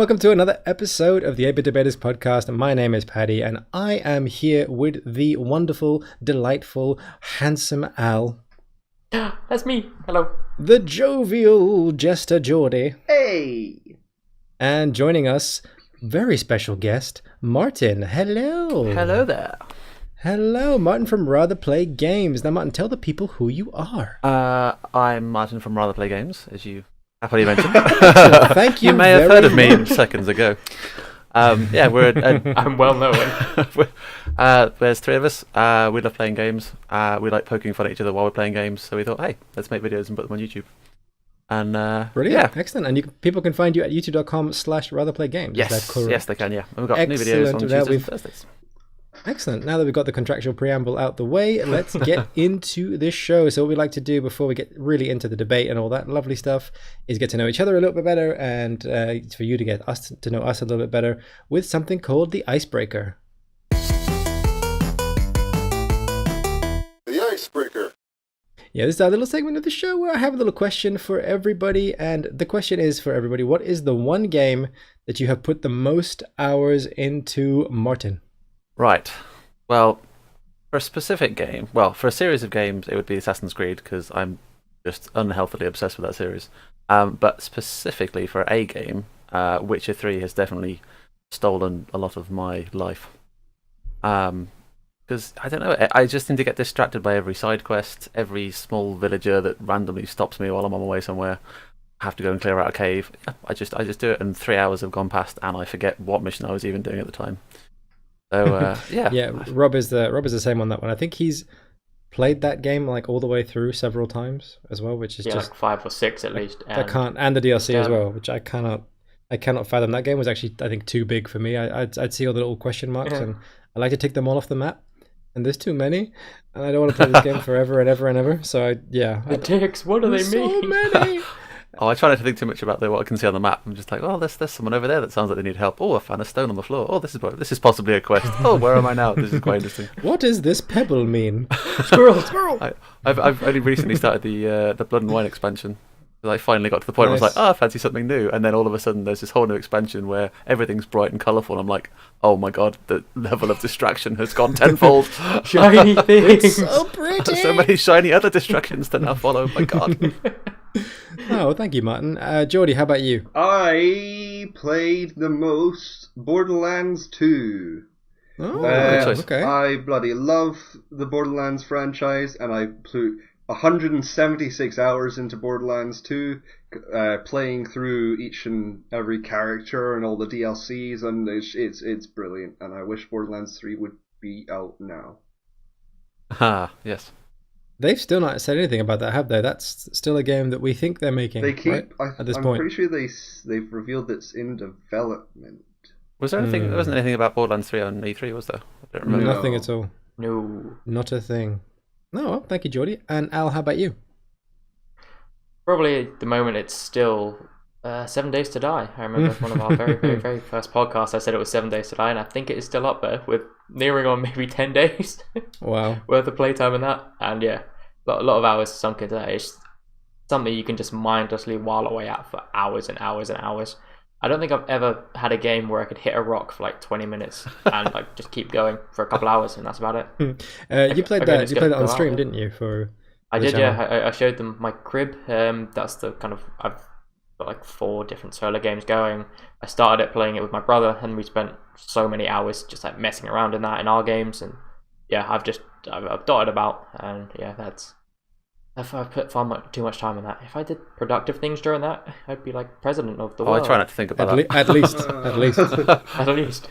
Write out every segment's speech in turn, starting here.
welcome to another episode of the 8-Bit Debaters podcast. My name is Paddy, and I am here with the wonderful, delightful, handsome Al. That's me. Hello. The jovial Jester Geordie. Hey! And joining us, very special guest, Martin. Hello. Hello there. Hello, Martin from Rather Play Games. Now, Martin, tell the people who you are. I'm Martin from Rather Play Games, as you happily mentioned. Thank you. You may have heard of me seconds ago. I'm well known. There's three of us. We love playing games. We like poking fun at each other while we're playing games. So we thought, hey, let's make videos and put them on YouTube. And brilliant, excellent. And people can find you at youtube.com/ratherplaygames. Yes, they can. Yeah, and we've got new videos on Tuesdays and Thursdays. Excellent. Now that we've got the contractual preamble out the way, let's get into this show. So what we like to do before we get really into the debate and all that lovely stuff is get to know each other a little bit better, and for you to get us to know us a little bit better with something called the icebreaker. The icebreaker. Yeah, this is our little segment of the show where I have a little question for everybody, and the question is for everybody: what is the one game that you have put the most hours into, Martin? Right. Well, for a specific game, for a series of games, it would be Assassin's Creed, because I'm just unhealthily obsessed with that series. But specifically for a game, Witcher 3 has definitely stolen a lot of my life. Because, I don't know, I just seem to get distracted by every side quest, every small villager that randomly stops me while I'm on my way somewhere. I have to go and clear out a cave. I just do it, and 3 hours have gone past, and I forget what mission I was even doing at the time. So yeah, Rob is the same on that one. I think he's played that game like all the way through several times as well, which is just like 5 or 6 at least. And the DLC as well, which I cannot fathom. That game was actually, I think, too big for me. I'd see all the little question marks, and I like to take them all off the map. And there's too many, and I don't want to play this game forever and ever and ever. So it takes. What do they mean? So many. I try not to think too much about what I can see on the map. I'm just like, oh, there's someone over there that sounds like they need help. Oh, I found a stone on the floor. Oh, this is possibly a quest. Oh, where am I now? This is quite interesting. What does this pebble mean? Squirrel. I've only recently started the Blood and Wine expansion. I finally got to the point where I was like, I fancy something new. And then all of a sudden there's this whole new expansion where everything's bright and colourful. I'm like, oh my god, the level of distraction has gone tenfold. Shiny things. It's so pretty. So many shiny other distractions to now follow. My god. Oh, thank you, Martin. Geordie, how about you? I played the most Borderlands 2. Oh, good choice. Okay. I bloody love the Borderlands franchise, and I put 176 hours into Borderlands 2, playing through each and every character and all the DLCs, and it's brilliant. And I wish Borderlands 3 would be out now. Yes. They've still not said anything about that, have they? That's still a game that we think they're making. They keep. Right? At this I'm point. pretty sure they've revealed it's in development. Was there anything? There wasn't anything about Borderlands 3 on E3, was there? I don't remember. Nothing at all. No. Not a thing. No, well, thank you, Geordie. And Al, how about you? Probably at the moment it's still 7 Days to Die. I remember one of our very, very, very first podcasts, I said it was 7 Days to Die, and I think it is still up there with nearing on maybe 10 days Wow. worth of playtime in that. And yeah, a lot of hours sunk into that. It's something you can just mindlessly while away at for hours and hours and hours. I don't think I've ever had a game where I could hit a rock for like 20 minutes and like just keep going for a couple hours, and that's about it. You played that. You played that on stream, didn't you? I did, yeah. I showed them my crib. That's the kind of, I've got like 4 different solo games going. I started playing it with my brother, and we spent so many hours just like messing around in our games. And yeah, I've dotted about, and yeah, I've put far too much time in that. If I did productive things during that, I'd be like president of the world. I try not to think about that. At least. At least.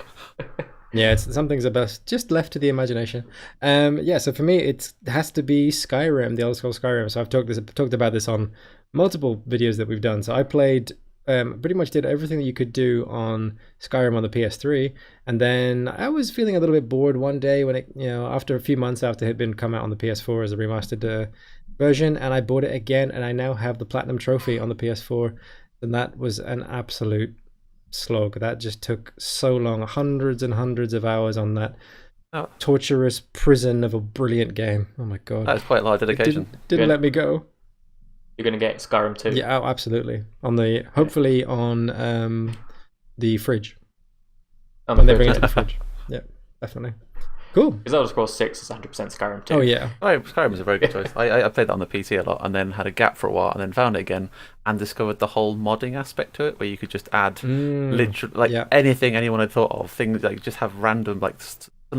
Yeah, some things are best just left to the imagination. So for me, it has to be Skyrim, the old school Skyrim. So I've talked about this on multiple videos that we've done. So I played, pretty much did everything that you could do on Skyrim on the PS3, and then I was feeling a little bit bored one day when it, after a few months after it had been come out on the PS4 as a remastered version, and I bought it again, and I now have the Platinum Trophy on the PS4, and that was an absolute slog. That just took so long, hundreds and hundreds of hours on that torturous prison of a brilliant game. Oh my god, that's quite a lot of dedication. Didn't let me go. You're gonna get Skyrim 2. Yeah, absolutely. Hopefully on The fridge. On When the they bring it fridge. to the fridge. Yeah, definitely. Cool. Because Elder Scrolls 6 is 100% Skyrim too. Oh yeah. Skyrim was a very good choice. I played that on the PC a lot, and then had a gap for a while, and then found it again, and discovered the whole modding aspect to it, where you could just add literally anything anyone had thought of, things like just have random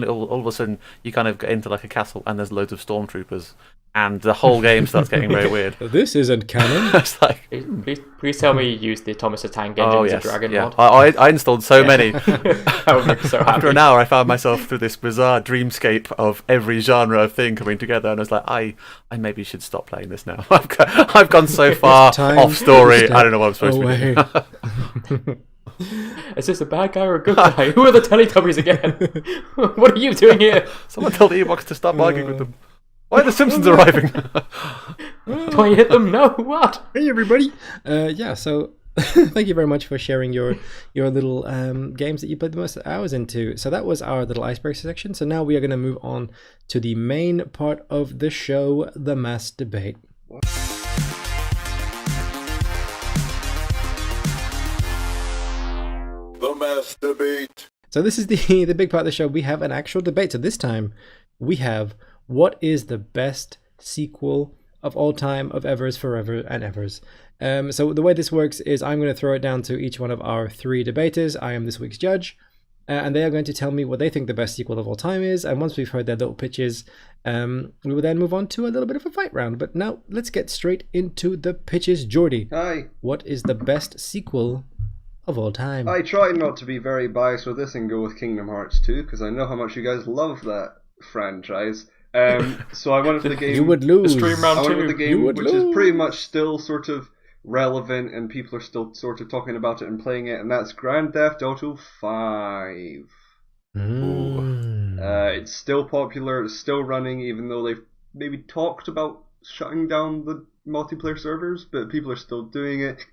all of a sudden you kind of get into like a castle, and there's loads of stormtroopers, and the whole game starts getting very weird. This isn't canon. It's like, please tell me you used the Thomas the Tank Engine as a dragon mod. I installed so many. I would be so happy. After an hour, I found myself through this bizarre dreamscape of every genre of thing coming together, and I was like, I maybe should stop playing this now. I've gone so far off story. I don't know what I'm supposed to be doing. Is this a bad guy or a good guy? Who are the Teletubbies again? What are you doing here? Someone tell the Ewoks to stop arguing with them. Why are the Simpsons arriving? Do I hit them? No, what? Hey everybody. So thank you very much for sharing your little games that you played the most hours into. So that was our little icebreaker section. So now we are going to move on to the main part of the show, the mass debate. The mass debate. So this is the big part of the show. We have an actual debate. So this time we have, what is the best sequel of all time, of evers, forever, and evers? So the way this works is I'm going to throw it down to each one of our three debaters. I am this week's judge, and they are going to tell me what they think the best sequel of all time is. And once we've heard their little pitches, we will then move on to a little bit of a fight round. But now let's get straight into the pitches. Jordy, Hi. what is the best sequel of all time? I try not to be very biased with this and go with Kingdom Hearts 2, because I know how much you guys love that franchise. So I went for the game. You would lose. Stream round I went two. with the game which is pretty much still sort of relevant, and people are still sort of talking about it and playing it, and that's Grand Theft Auto 5. It's still popular, it's still running, even though they've maybe talked about shutting down the multiplayer servers, but people are still doing it.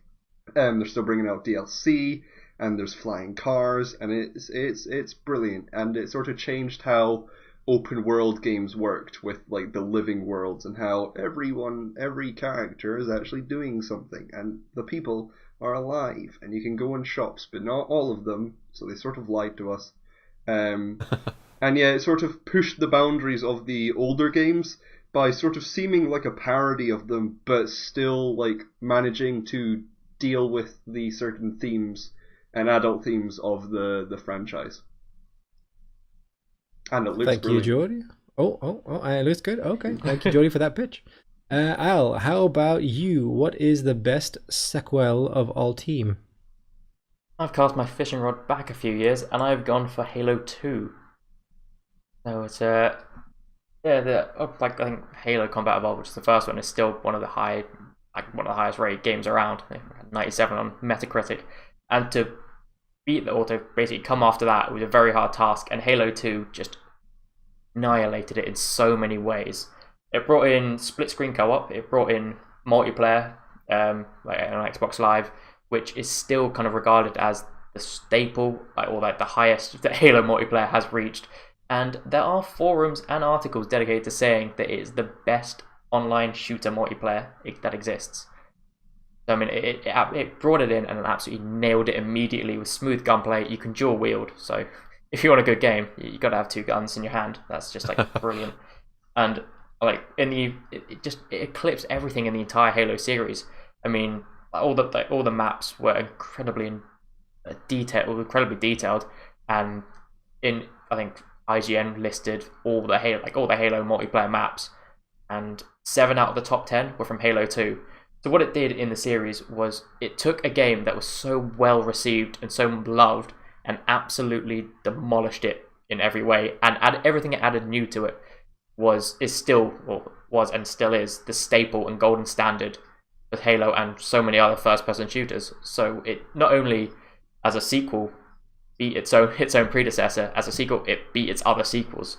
They're still bringing out DLC, and there's flying cars, and it's brilliant, and it sort of changed how open world games worked, with like the living worlds, and how every character is actually doing something, and the people are alive, and you can go in shops, but not all of them, so they sort of lied to us. And yeah, it sort of pushed the boundaries of the older games by sort of seeming like a parody of them, but still like managing to deal with the certain themes and adult themes of the franchise. And it looks Thank brilliant. you, Jordy. It looks good. Okay, thank you, Jordy, for that pitch. Al, how about you? What is the best sequel of all time? I've cast my fishing rod back a few years, and I've gone for Halo 2. So it's I think Halo Combat Evolved, which is the first one, is still one of the highest rated games around. 97 on Metacritic, and to beat the auto, basically come after that, was a very hard task, and Halo 2 just annihilated it in so many ways. It brought in split screen co-op, it brought in multiplayer, like on Xbox Live, which is still kind of regarded as the staple, the highest that Halo multiplayer has reached. And there are forums and articles dedicated to saying that it is the best online shooter multiplayer that exists. So, I mean, it brought it in and absolutely nailed it immediately with smooth gunplay. You can dual wield, so if you want a good game, you got to have two guns in your hand. That's just like brilliant. And like it eclipsed everything in the entire Halo series. I mean, all the maps were incredibly detailed, and I think IGN listed all the Halo multiplayer maps, and 7 out of the top 10 were from Halo 2. So what it did in the series was it took a game that was so well received and so loved and absolutely demolished it in every way, and everything it added new to it was and still is the staple and golden standard with Halo and so many other first-person shooters. So it not only as a sequel beat its own predecessor, as a sequel it beat its other sequels.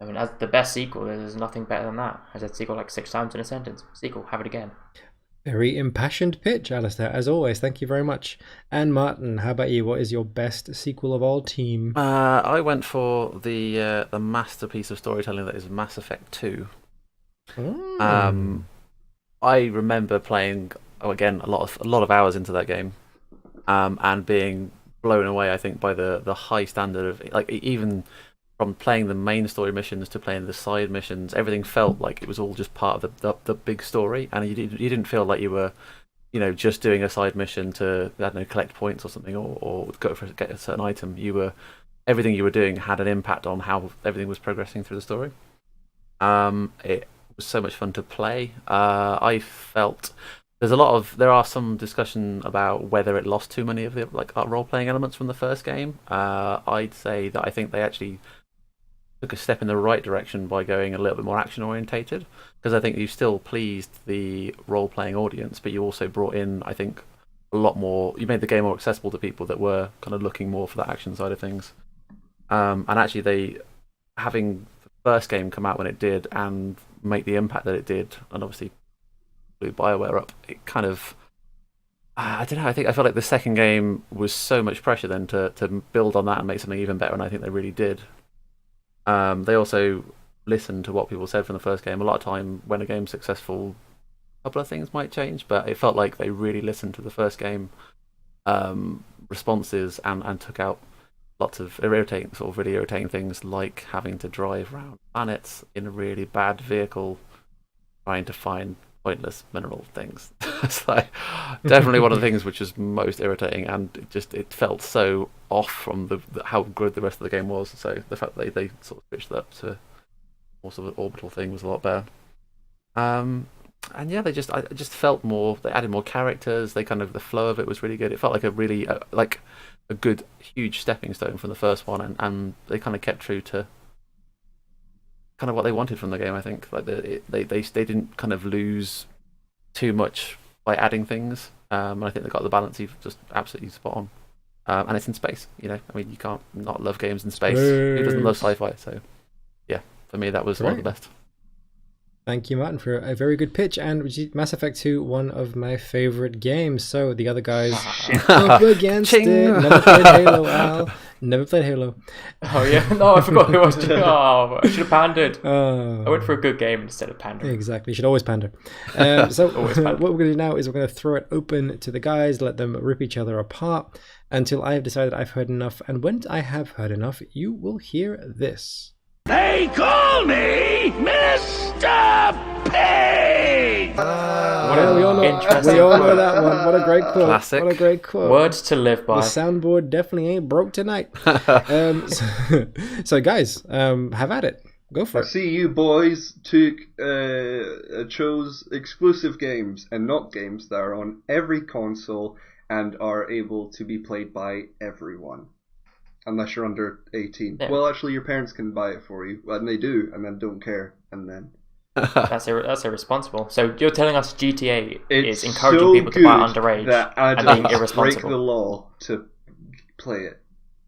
I mean, as the best sequel, there's nothing better than that. I said sequel like 6 times in a sentence. Sequel, have it again. Very impassioned pitch, Alistair, as always. Thank you very much. And Martin, how about you? What is your best sequel of all time? I went for the masterpiece of storytelling that is Mass Effect 2. I remember playing again a lot of hours into that game, and being blown away, I think, by the high standard of, like, even from playing the main story missions to playing the side missions, everything felt like it was all just part of the big story, and you didn't feel like you were, just doing a side mission to, I don't know, collect points or something, or get a certain item. Everything you were doing had an impact on how everything was progressing through the story. It was so much fun to play. I felt there are some discussion about whether it lost too many of the role playing elements from the first game. I'd say that I think they actually took a step in the right direction by going a little bit more action orientated, because I think you still pleased the role playing audience, but you also brought in, I think, a lot more. You made the game more accessible to people that were kind of looking more for that action side of things. And actually, having the first game come out when it did and make the impact that it did, and obviously blew BioWare up, it kind of, I don't know, I felt like the second game was so much pressure then to build on that and make something even better, and I think they really did. They also listened to what people said from the first game. A lot of time when a game's successful, a couple of things might change, but it felt like they really listened to the first game responses and took out lots of really irritating things, like having to drive around planets in a really bad vehicle trying to find pointless mineral things. It's like definitely one of the things which was most irritating, and it felt so off from how good the rest of the game was. So the fact that they sort of switched that up to more sort of orbital thing was a lot better. And yeah, I just felt more. They added more characters. The flow of it was really good. It felt like a really a good huge stepping stone from the first one, and they kind of kept true to kind of what they wanted from the game. I think like they didn't kind of lose too much by adding things, and I think they got the balance just absolutely spot on. And it's in space, I mean, you can't not love games in space. Who doesn't love sci-fi? So yeah, for me that was one of the best. Thank you, Martin, for a very good pitch. And Mass Effect 2, one of my favorite games. So the other guys up against it. Never played Halo, Al. Never played Halo. Oh, yeah. No, I forgot who I was. Oh, I should have pandered. I went for a good game instead of pandering. Exactly. You should always pander. So what we're going to do now is we're going to throw it open to the guys, let them rip each other apart until I have decided I've heard enough. And when I have heard enough, you will hear this. They call me Mr. Pig! We all know that one. What a great quote. Classic. What a great quote. Words to live by. The soundboard definitely ain't broke tonight. So guys, have at it. Go for it. I see you boys chose exclusive games and not games that are on every console and are able to be played by everyone. Unless you're under 18. Yeah. Well, actually, your parents can buy it for you, and they do, and then don't care, and then... That's irresponsible. So you're telling us GTA is encouraging people to buy underage and being irresponsible? Break the law to play it.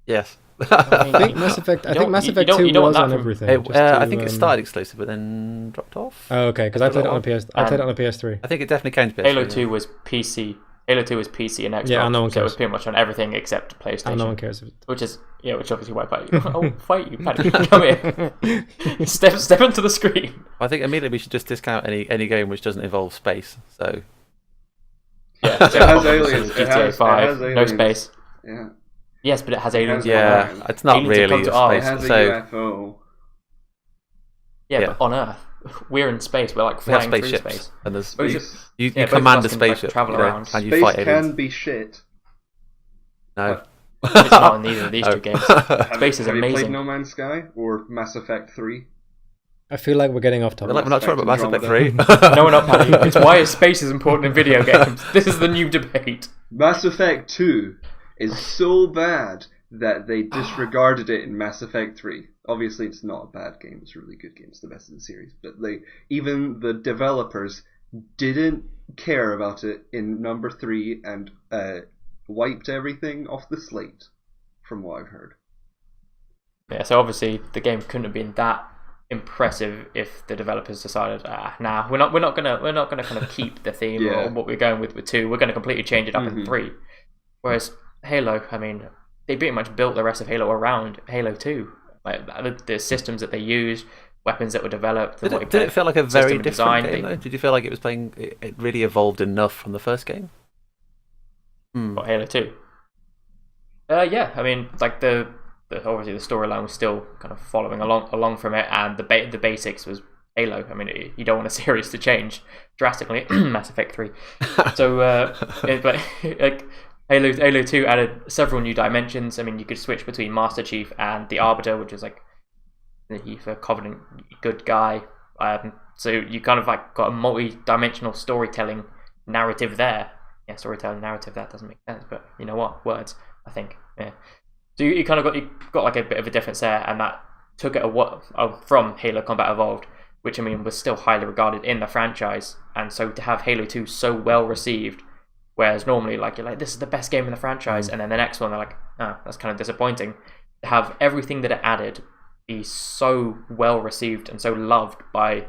Yes. I think Mass Effect 2 was on everything. I think it started exclusive, but then dropped off. Oh, okay, because I played it on a PS3. I think it definitely came to PS3. Halo 2 was PC. Halo 2 was PC and Xbox, yeah, no one cares. So it was pretty much on everything except PlayStation. And no one cares. Which obviously why fight you. Oh, fight you, Paddy. Come here. Step into the screen. I think immediately we should just discount any game which doesn't involve space. So yeah, so it has aliens. GTA 5, no space. Yeah. Yes, but it has aliens. Yeah, it's not aliens really a space. It has a UFO. Yeah, but on Earth. We're in space. We're like flying through space. And there's you command a spaceship, travel around. and you space fight aliens. Can be shit. No, it's not in either of these two games. Space is have amazing. You played No Man's Sky or Mass Effect 3? I feel like we're getting off topic. We're not talking about Mass Effect 3. No, we're not, Paddy. It's why space is important in video games. This is the new debate. Mass Effect 2 is so bad that they disregarded it in Mass Effect 3. Obviously, it's not a bad game. It's a really good game. It's the best in the series. But even the developers didn't care about it in number 3 and wiped everything off the slate, from what I've heard. Yeah, so obviously the game couldn't have been that impressive if the developers decided, we're not gonna kind of keep the theme or what we're going with 2. We're going to completely change it up in 3. Whereas Halo, I mean, they pretty much built the rest of Halo around Halo 2. Like the systems that they used, weapons that were developed. Did it feel like a very different game though? Did you feel like it really evolved enough from the first game? What, Halo 2? Yeah, I mean, like obviously the storyline was still kind of following along from it, and the basics was Halo. I mean, you don't want a series to change drastically. Mass Effect 3. So, but like Halo 2 added several new dimensions. I mean, you could switch between Master Chief and the Arbiter, which is like the Covenant good guy. So you kind of like got a multi-dimensional storytelling narrative there. Yeah, storytelling narrative, that doesn't make sense, but you know what? Words, I think. Yeah. So you kind of got like a bit of a difference there, and that took it from Halo Combat Evolved, which I mean was still highly regarded in the franchise, and so to have Halo 2 so well received, whereas normally like you're like, this is the best game in the franchise, and then the next one they're like, oh, that's kind of disappointing. To have everything that it added be so well received and so loved by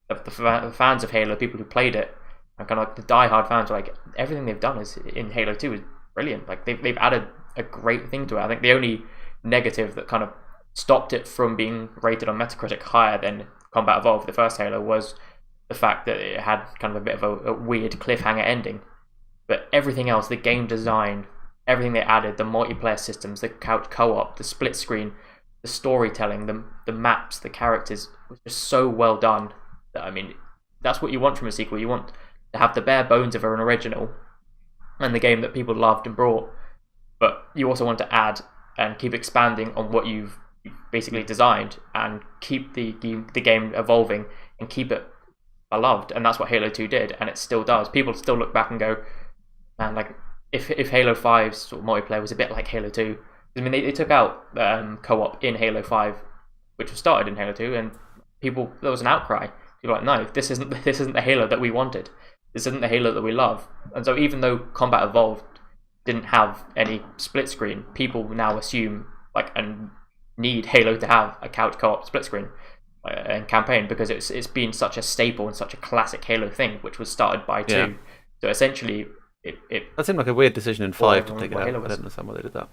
the fans of Halo, people who played it, and kind of like the die-hard fans, are like, everything they've done is in Halo 2 is brilliant. Like they've added a great thing to it. I think the only negative that kind of stopped it from being rated on Metacritic higher than Combat Evolved, the first Halo, was the fact that it had kind of a bit of a weird cliffhanger ending. But everything else, the game design, everything they added, the multiplayer systems, the couch co-op, the split screen, the storytelling, the maps, the characters, was just so well done that, I mean, that's what you want from a sequel. You want to have the bare bones of an original and the game that people loved and brought, but you also want to add and keep expanding on what you've basically designed and keep the game evolving and keep it beloved. And that's what Halo 2 did, and it still does. People still look back and go, man, like if Halo 5's sort of multiplayer was a bit like Halo 2, I mean they took out co-op in Halo 5, which was started in Halo 2, and there was an outcry. People were like, no, this isn't the Halo that we wanted. This isn't the Halo that we love. And so even though Combat Evolved didn't have any split screen, people now assume like and need Halo to have a couch co-op split screen and campaign, because it's been such a staple and such a classic Halo thing, which was started by 2. Yeah. So essentially, that seemed like a weird decision in 5 to take it out. I don't understand why they did that.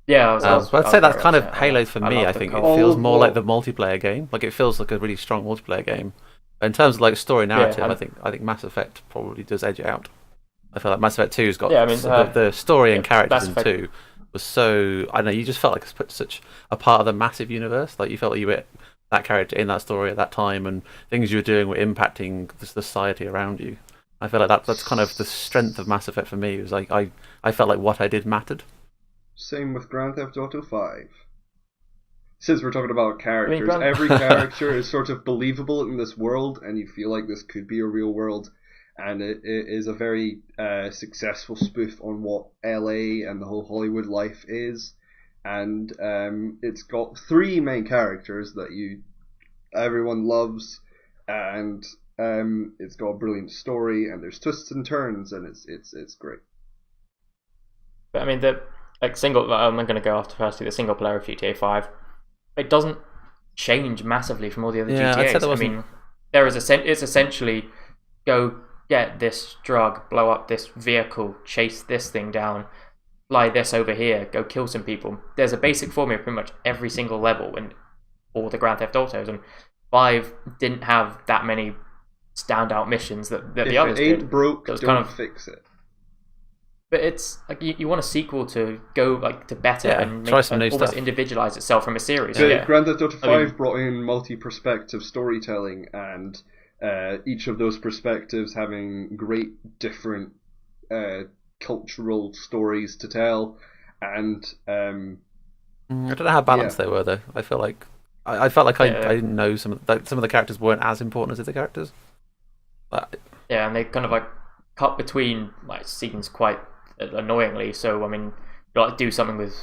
Yeah, but I'd say that's kind of Halo for me. I think it feels more like the multiplayer game. Like it feels like a really strong multiplayer game. In terms of like story narrative, I think Mass Effect probably does edge it out. I feel like Mass Effect 2's got the story and characters in 2 was so, I don't know, you just felt like it's put such a part of the massive universe. Like you felt like you were that character in that story at that time, and things you were doing were impacting the society around you. I feel like that's kind of the strength of Mass Effect for me. It was like I felt like what I did mattered. Same with Grand Theft Auto 5. Since we're talking about characters, every character is sort of believable in this world, and you feel like this could be a real world. And it is a very successful spoof on what LA and the whole Hollywood life is. And it's got 3 main characters that everyone loves, and it's got a brilliant story, and there's twists and turns, and it's great. But I mean, I'm going to go after firstly the single player of GTA 5. It doesn't change massively from all the other GTAs. I mean, it's essentially go get this drug, blow up this vehicle, chase this thing down, fly this over here, go kill some people. There's a basic formula pretty much every single level in all the Grand Theft Autos, and 5 didn't have that many standout missions that the others did. If it ain't broke, don't fix it. But it's like you want a sequel to go like to better and try some new almost stuff. Individualize itself from a series. Grand Theft Auto 5 brought in multi-perspective storytelling, and each of those perspectives having great different cultural stories to tell, and I don't know how balanced they were though. I feel like I felt like I didn't know some of the characters weren't as important as the other characters. But and they kind of like cut between like scenes quite annoyingly. So I mean, you like do something with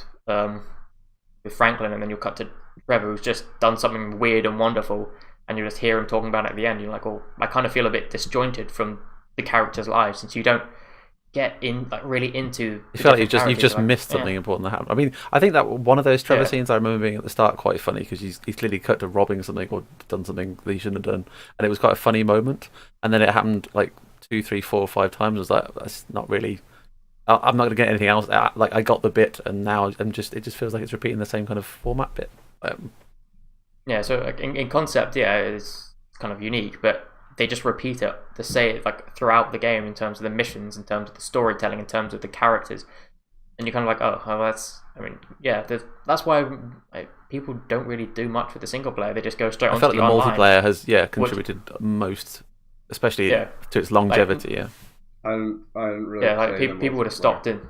Franklin, and then you'll cut to Trevor, who's just done something weird and wonderful, and you just hear him talking about it at the end. You're like, oh, I kind of feel a bit disjointed from the characters' lives, since you don't get in like really into. You feel like you've just missed something important that happened. I mean, I think that one of those Trevor scenes I remember being at the start quite funny, because he's clearly cut to robbing something or done something that he shouldn't have done, and it was quite a funny moment. And then it happened like 2, 3, 4, 5 times. I was like, that's not really. I'm not going to get anything else. Like I got the bit, and now it just feels like it's repeating the same kind of format bit. So in concept, it's kind of unique, but they just repeat it like throughout the game in terms of the missions, in terms of the storytelling, in terms of the characters. and you're kind of like, oh, well, that's. I mean, yeah, that's why people don't really do much with the single player. They just go straight I onto felt the like the online. multiplayer has contributed most, especially to its longevity. I don't really. Yeah, like people would have stopped in.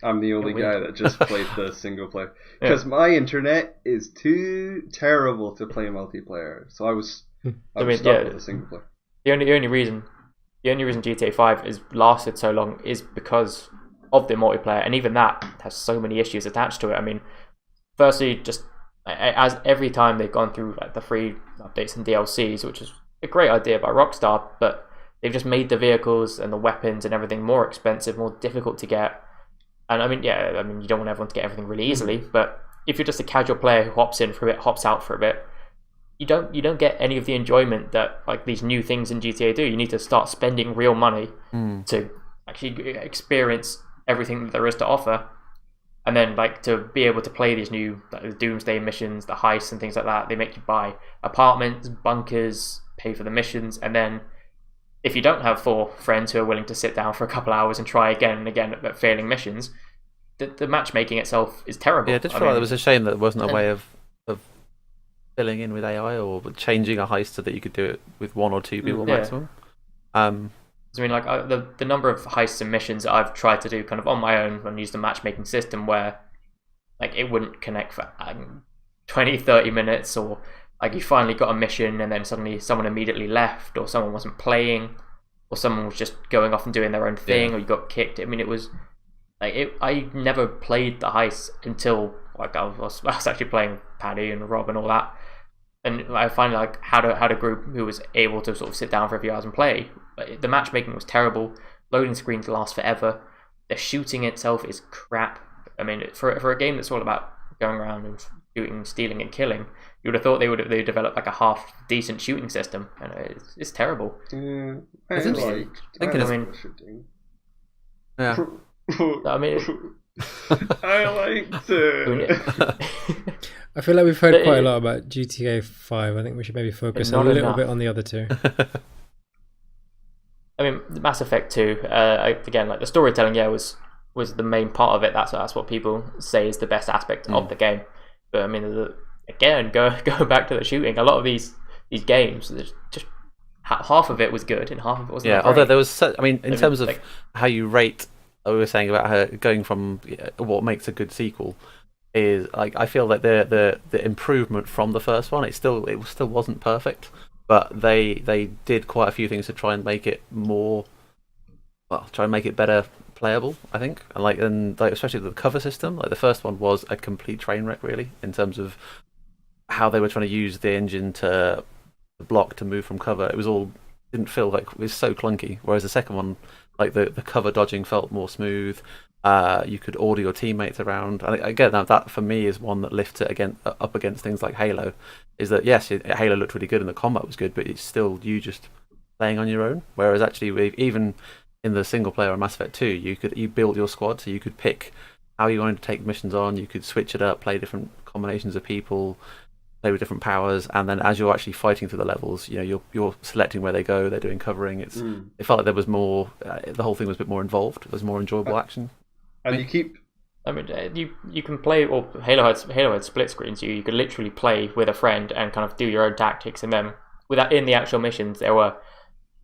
I'm the only guy that just played the single player because my internet is too terrible to play multiplayer. So I was stuck with the single player. The only reason GTA 5 is lasted so long is because of the multiplayer, and even that has so many issues attached to it. I mean, firstly, just as every time they've gone through like the free updates and DLCs, which is a great idea by Rockstar, but they've just made the vehicles and the weapons and everything more expensive, more difficult to get. And I mean, you don't want everyone to get everything really easily, but if you're just a casual player who hops in for a bit, hops out for a bit, you don't get any of the enjoyment that like these new things in GTA do. You need to start spending real money to actually experience everything that there is to offer, and then like to be able to play these new the Doomsday missions, the heists and things like that. They make you buy apartments, bunkers, pay for the missions, and then if you don't have 4 friends who are willing to sit down for a couple hours and try again and again at failing missions, the matchmaking itself is terrible. Yeah, I did feel like it was a shame that there wasn't a way of filling in with AI or changing a heist so that you could do it with 1 or 2 people maximum. I mean, like the number of heists and missions that I've tried to do kind of on my own and use the matchmaking system where like it wouldn't connect for 20-30 minutes, or like you finally got a mission and then suddenly someone immediately left, or someone wasn't playing, or someone was just going off and doing their own thing, or you got kicked. I mean, it was like I never played the heist until like I was actually playing Paddy and Rob and all that, and I finally like had a group who was able to sort of sit down for a few hours and play. But the matchmaking was terrible. Loading screens last forever. The shooting itself is crap. I mean, for a game that's all about going around and shooting, stealing, and killing, you would have thought they developed like a half decent shooting system, and it's terrible. I mean, shooting. Yeah. I mean, I liked it. I feel like we've heard quite a lot about GTA 5. I think we should maybe focus a little bit on the other 2. I mean, Mass Effect 2, again, like the storytelling, was the main part of it. That's what people say is the best aspect of the game. But I mean, again, go back to the shooting. A lot of these games, just half of it was good and half of it wasn't. Yeah, although there was, in terms of how you rate, we were saying about her going from what makes a good sequel is like I feel like the improvement from the first one, it still wasn't perfect. But they did quite a few things to try and make it better playable, I think. And especially the cover system. Like the first one was a complete train wreck, really, in terms of how they were trying to use the engine to block to move from cover. Didn't feel like it was so clunky. Whereas the second one, like the cover dodging felt more smooth. You could order your teammates around. And again, that for me is one that lifts it up against things like Halo. Is that yes, Halo looked really good and the combat was good, but it's still you just playing on your own. Whereas actually, even in the single player on Mass Effect 2, you build your squad, so you could pick how you wanted to take missions on. You could switch it up, play different combinations of people, play with different powers, and then as you're actually fighting through the levels, you're selecting where they go. They're doing covering. It felt like there was more. The whole thing was a bit more involved. There was more enjoyable action. And you keep. I mean, you can play, or Halo had split screens. You could literally play with a friend and kind of do your own tactics, and then in the actual missions there were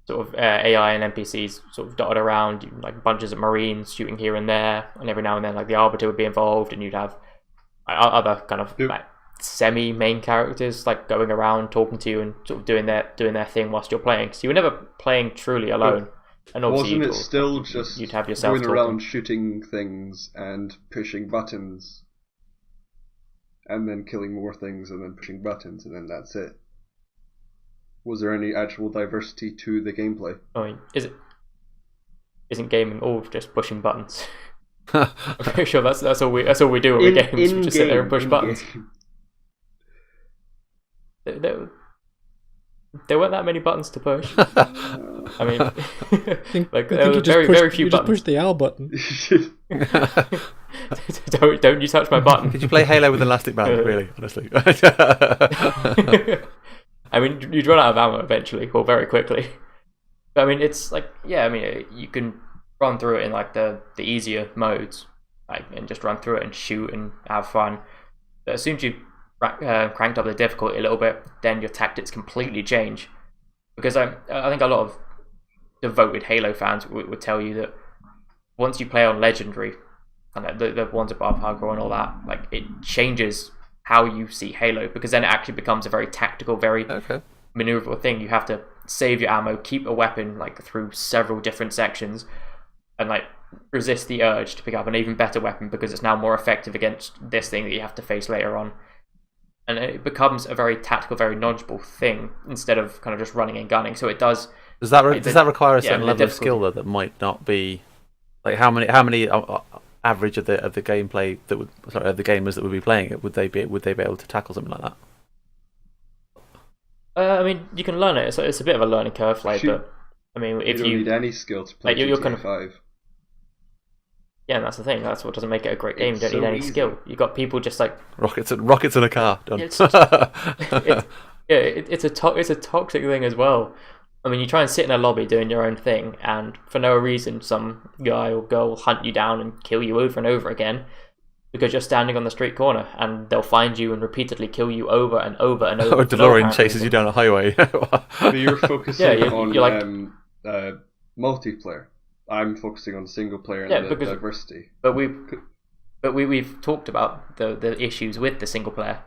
sort of AI and NPCs sort of dotted around, like bunches of Marines shooting here and there, and every now and then like the Arbiter would be involved, and you'd have other kind of like semi-main characters like going around talking to you and sort of doing their thing whilst you're playing. So you were never playing truly alone. And wasn't it still just you'd have yourself going around shooting things and pushing buttons, and then killing more things, and then pushing buttons, and then that's it? Was there any actual diversity to the gameplay? I mean, isn't gaming all just pushing buttons? I'm pretty sure that's all we do when we games. We just sit there and push buttons. There weren't that many buttons to push. I mean, there were very few buttons. You just push the L button. Don't you touch my button. Did you play Halo with elastic band? Really, honestly. I mean, you'd run out of ammo eventually, or very quickly. But I mean, it's like, yeah, I mean, you can run through it in like the easier modes, like, and just run through it and shoot and have fun. But as soon as you cranked up the difficulty a little bit, then your tactics completely change. Because I think a lot of devoted Halo fans would tell you that once you play on Legendary, and the ones above hardcore and all that, like, it changes how you see Halo, because then it actually becomes a very tactical, very maneuverable thing. You have to save your ammo, keep a weapon like through several different sections, and like resist the urge to pick up an even better weapon because it's now more effective against this thing that you have to face later on. And it becomes a very tactical, very knowledgeable thing instead of kind of just running and gunning. So it does. Does that require a certain level of skill though, that might not be like how many average of the gameplay that would of the gamers that would be playing it, would they be able to tackle something like that? I mean, you can learn it. It's a bit of a learning curve, like, but I mean, if you don't need any skill to play GTA 5. Yeah, and that's the thing. That's what doesn't make it a great game. You don't need any skill. You got people just like rockets in a car. Done. It's a toxic thing as well. I mean, you try and sit in a lobby doing your own thing, and for no reason, some guy or girl will hunt you down and kill you over and over again because you're standing on the street corner, and they'll find you and repeatedly kill you over and over and over. Or DeLorean chases you down a highway. But you're focusing on multiplayer. I'm focusing on single player and the diversity. But we've talked about the issues with the single player,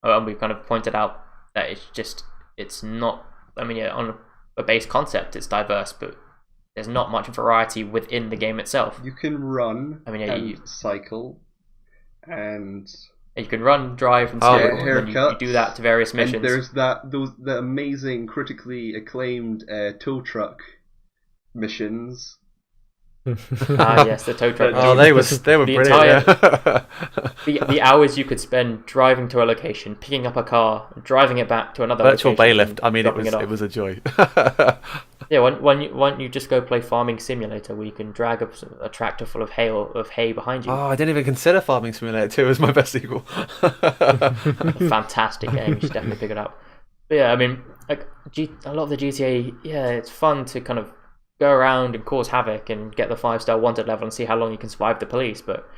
and we've kind of pointed out that it's not. I mean, on a base concept, it's diverse, but there's not much variety within the game itself. You can run. you cycle, and you can run, drive, and steer. You do that to various missions. And there's the amazing, critically acclaimed tow truck missions. Yes, the tow truck. Oh, they were brilliant. The hours you could spend driving to a location, picking up a car, driving it back to another virtual location, bailiff. I mean, it was a joy. Yeah, when you just go play Farming Simulator, where you can drag a tractor full of hay behind you. Oh, I didn't even consider Farming Simulator 2 as my best sequel. Fantastic game. You should definitely pick it up. But yeah, I mean, like a lot of the GTA. Yeah, it's fun to kind of go around and cause havoc and get the 5-star wanted level and see how long you can survive the police. But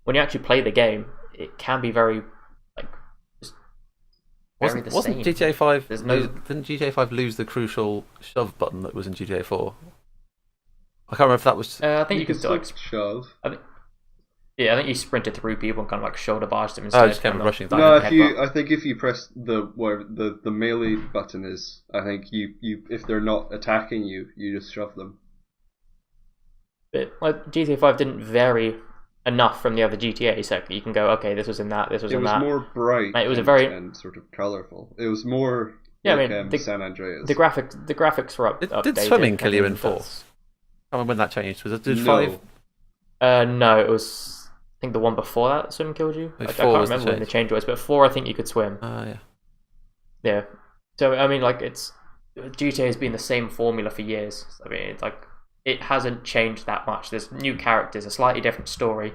when you actually play the game, it can be very Wasn't same. GTA 5? Didn't GTA 5 lose the crucial shove button that was in GTA 4? I can't remember if that was. I think you could still shove. I think you sprinted through people and kind of like shoulder barged them instead. Oh, just kind of rushing. No, I think if you press the melee button is, I think you if they're not attacking you, you just shove them. But like GTA 5 didn't vary enough from the other GTA, so you can go, okay, this was in that, this was in that. It was more bright. It was and sort of colourful. It was more. San Andreas. The graphics were updated. Did swimming kill you in 4? I can't remember when that changed. Was it 5? No, it was. I think the one before that swim killed you. I can't remember when the change was, but 4 I think you could swim. Yeah. Yeah. So I mean, like, GTA has been the same formula for years. I mean, it's like it hasn't changed that much. There's new characters, a slightly different story,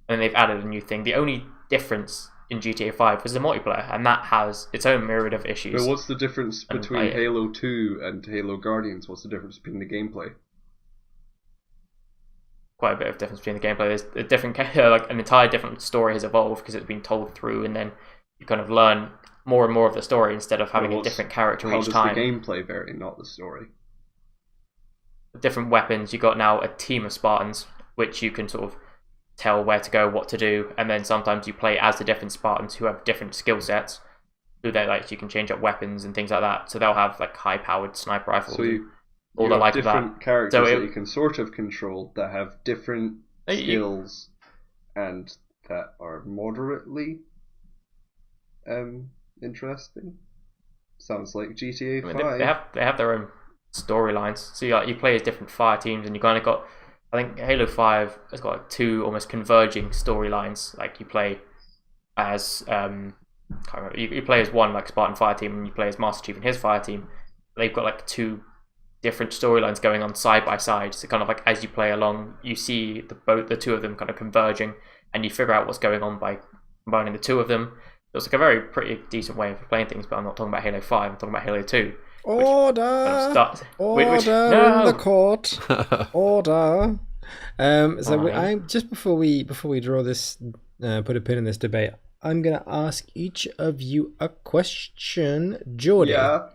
and they've added a new thing. The only difference in GTA 5 was the multiplayer, and that has its own myriad of issues. But what's the difference between Halo 2 and Halo Guardians? What's the difference between the gameplay? Quite a bit of difference between the gameplay. There's a different, like an entire different story has evolved because it's been told through, and then you kind of learn more and more of the story instead of having a different character each time. How does the gameplay vary, not the story? Different weapons. You got now a team of Spartans, which you can sort of tell where to go, what to do, and then sometimes you play as the different Spartans who have different skill sets. Who they like, you can change up weapons and things like that. So they'll have like high-powered sniper rifles. So you have different characters that you can sort of control that have different skills and that are moderately interesting. Sounds like GTA 5. I mean, they have their own storylines. So you play as different fire teams, and you kind of got. I think Halo 5 has got like 2 almost converging storylines. Like you play as you play as one like Spartan fire team, and you play as Master Chief and his fire team. They've got like 2 different storylines going on side by side. So kind of like as you play along, you see the 2 of them kind of converging, and you figure out what's going on by combining the 2 of them. It's like a pretty decent way of playing things. But I'm not talking about Halo 5. I'm talking about Halo 2. Order! Order in the court. Order. I'm just before we draw this, put a pin in this debate. I'm gonna ask each of you a question, Jordy. Yeah.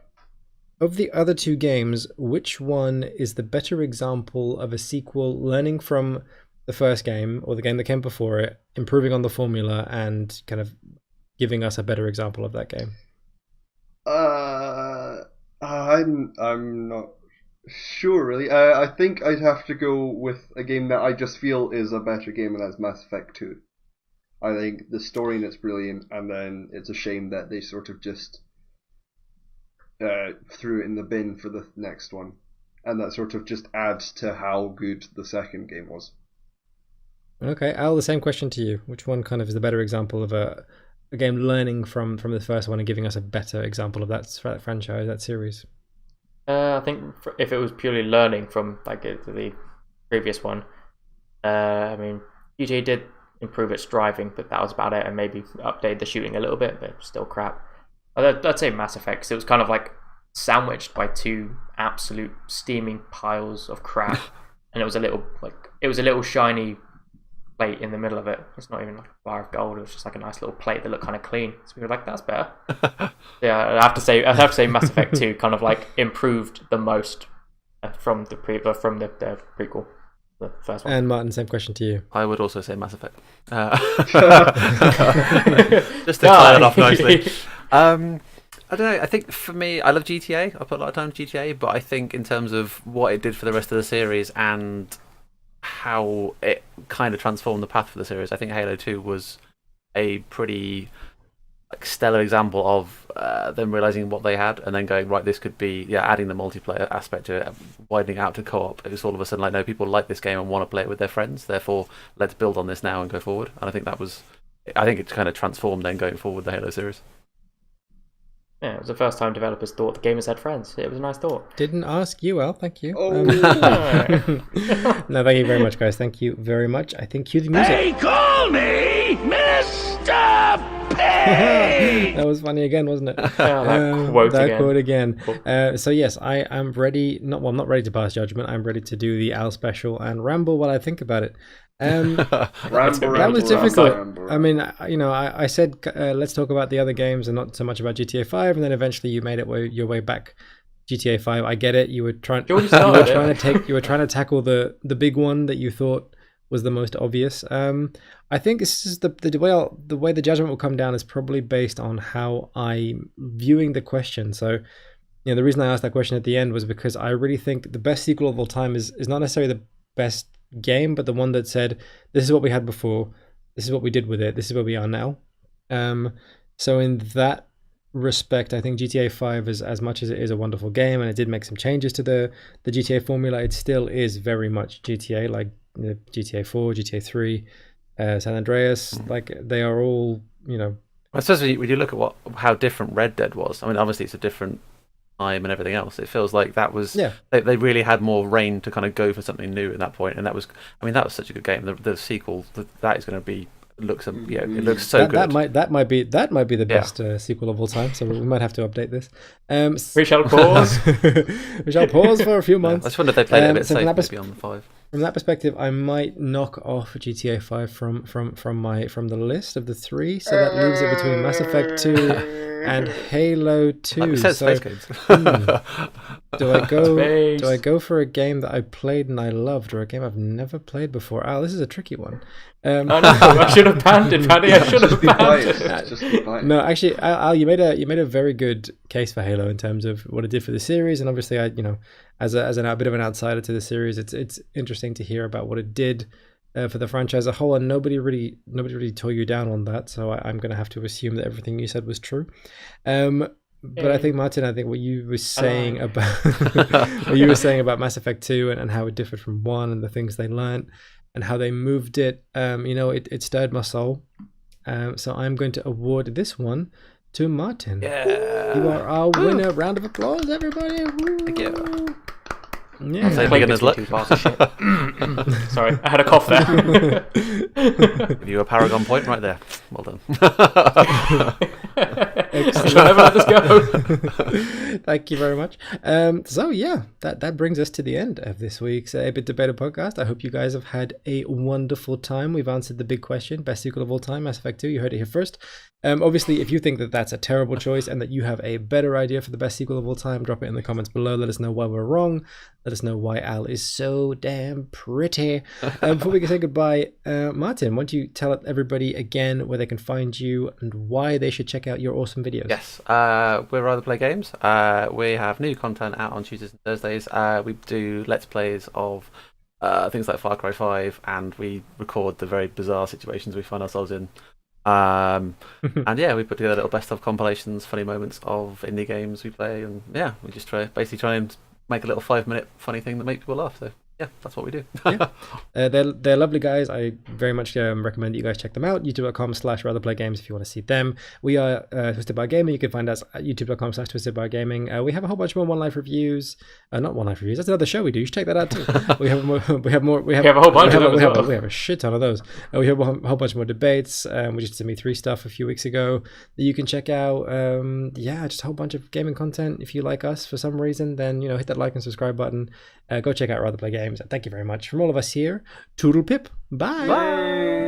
Of the other two games, which one is the better example of a sequel learning from the first game or the game that came before it, improving on the formula, and kind of giving us a better example of that game? I'm not sure really. I think I'd have to go with a game that I just feel is a better game, and that's Mass Effect 2. I think the story in it's brilliant, and then it's a shame that they sort of just threw it in the bin for the next one, and that sort of just adds to how good the second game was. Okay, Al, the same question to you. Which one kind of is the better example of a game learning from the first one and giving us a better example of that franchise, that series? I think if it was purely learning from like the previous one, I mean, GTA did improve its driving, but that was about it, and maybe update the shooting a little bit, but still crap. I'd say Mass Effect, 'cause it was kind of like sandwiched by two absolute steaming piles of crap, and it was a little shiny plate in the middle of it. It's not even like a bar of gold. It was just like a nice little plate that looked kind of clean. So we were like, that's better. Yeah, I'd have to say Mass Effect 2 kind of like improved the most from the prequel, the first one. And Martin, same question to you. I would also say Mass Effect. Just to tie it off nicely. I don't know. I think for me, I love GTA. I put a lot of time into GTA, but I think in terms of what it did for the rest of the series and how it kind of transformed the path for the series, I think Halo 2 was a pretty stellar example of them realizing what they had and then going, right, this could be, adding the multiplayer aspect to it, widening out to co-op. It was all of a sudden like, no, people like this game and want to play it with their friends, therefore let's build on this now and go forward. And I think it kind of transformed then going forward the Halo series. Yeah, it was the first time developers thought the gamers had friends. It was a nice thought. Didn't ask you, Al. Thank you. Oh. No, thank you very much, guys. Thank you very much. I think cue the music. They call me Mr. Pig! That was funny again, wasn't it? That quote again. So yes, I am ready. I'm not ready to pass judgment. I'm ready to do the Al special and ramble while I think about it. That was difficult. I mean, I said let's talk about the other games and not so much about GTA 5, and then eventually you made your way back. GTA 5. I get it. You were trying to tackle the big one that you thought was the most obvious. I think this is the way the judgment will come down is probably based on how I'm viewing the question. So, the reason I asked that question at the end was because I really think the best sequel of all time is not necessarily the best game, but the one that said, this is what we had before, this is what we did with it, this is where we are now. So in that respect, I think GTA 5 is, as much as it is a wonderful game and it did make some changes to the GTA formula, it still is very much GTA, like GTA 4, GTA 3, San Andreas, like they are all, I suppose when you look at how different Red Dead was, I mean, obviously it's a different time and everything else. It feels like that was they really had more reign to kind of go for something new at that point, and that was such a good game. The sequel that is going to be it looks so good. That might be the best sequel of all time. So we might have to update this. We shall pause. We shall pause for a few months. I just wonder if they played it a bit safe, maybe on the 5. From that perspective, I might knock off GTA 5 from the list of the 3, so that leaves it between Mass Effect 2 and Halo 2. Like we said, so, space games. do I go for a game that I played and I loved, or a game I've never played before? Al, this is a tricky one. I know. I should have banned it, Paddy. I should have banned it. No, actually, Al, you made a very good case for Halo in terms of what it did for the series, and obviously, as a bit of an outsider to the series, it's interesting to hear about what it did for the franchise as a whole, and nobody really tore you down on that. So I'm going to have to assume that everything you said was true. But I think, Martin, what you were saying about Mass Effect 2 and how it differed from 1 and the things they learned and how they moved it, it stirred my soul. So I'm going to award this one to Martin. Yeah. You are our winner. Round of applause, everybody. Woo. Thank you. Yeah. Sorry, I had a cough there. Give you a Paragon point right there. Well done. Excellent. She'll never let us go. Thank you very much. So yeah, that brings us to the end of this week's A Bit Debated podcast. I hope you guys have had a wonderful time. We've answered the big question: best sequel of all time, Mass Effect 2. You heard it here first. Obviously, if you think that that's a terrible choice and that you have a better idea for the best sequel of all time, drop it in the comments below. Let us know why we're wrong. Let us know why Al is so damn pretty. Before we can say goodbye, Martin, why don't you tell everybody again where they can find you and why they should check out your awesome videos? Yes, we're Rather Play Games. We have new content out on Tuesdays and Thursdays. We do Let's Plays of things like Far Cry 5, and we record the very bizarre situations we find ourselves in. And yeah, we put together little best of compilations, funny moments of indie games we play, and yeah, we just try and make a little 5-minute funny thing that makes people laugh. So yeah, that's what we do. Yeah. They're lovely guys. I very much recommend that you guys check them out. youtube.com/ratherplaygames if you want to see them. We are Twisted Bar Gaming. You can find us at youtube.com/twistedbargaming. We have a whole bunch more One Life reviews. Not One Life reviews. That's another show we do. You should check that out too. We have a whole bunch of them as well. We have a shit ton of those. We have a whole bunch more debates. We just did Me 3 stuff a few weeks ago that you can check out. Yeah, just a whole bunch of gaming content. If you like us for some reason, then hit that like and subscribe button. Go check out Rather Play Games. Thank you very much from all of us here. Toodle pip. Bye. Bye.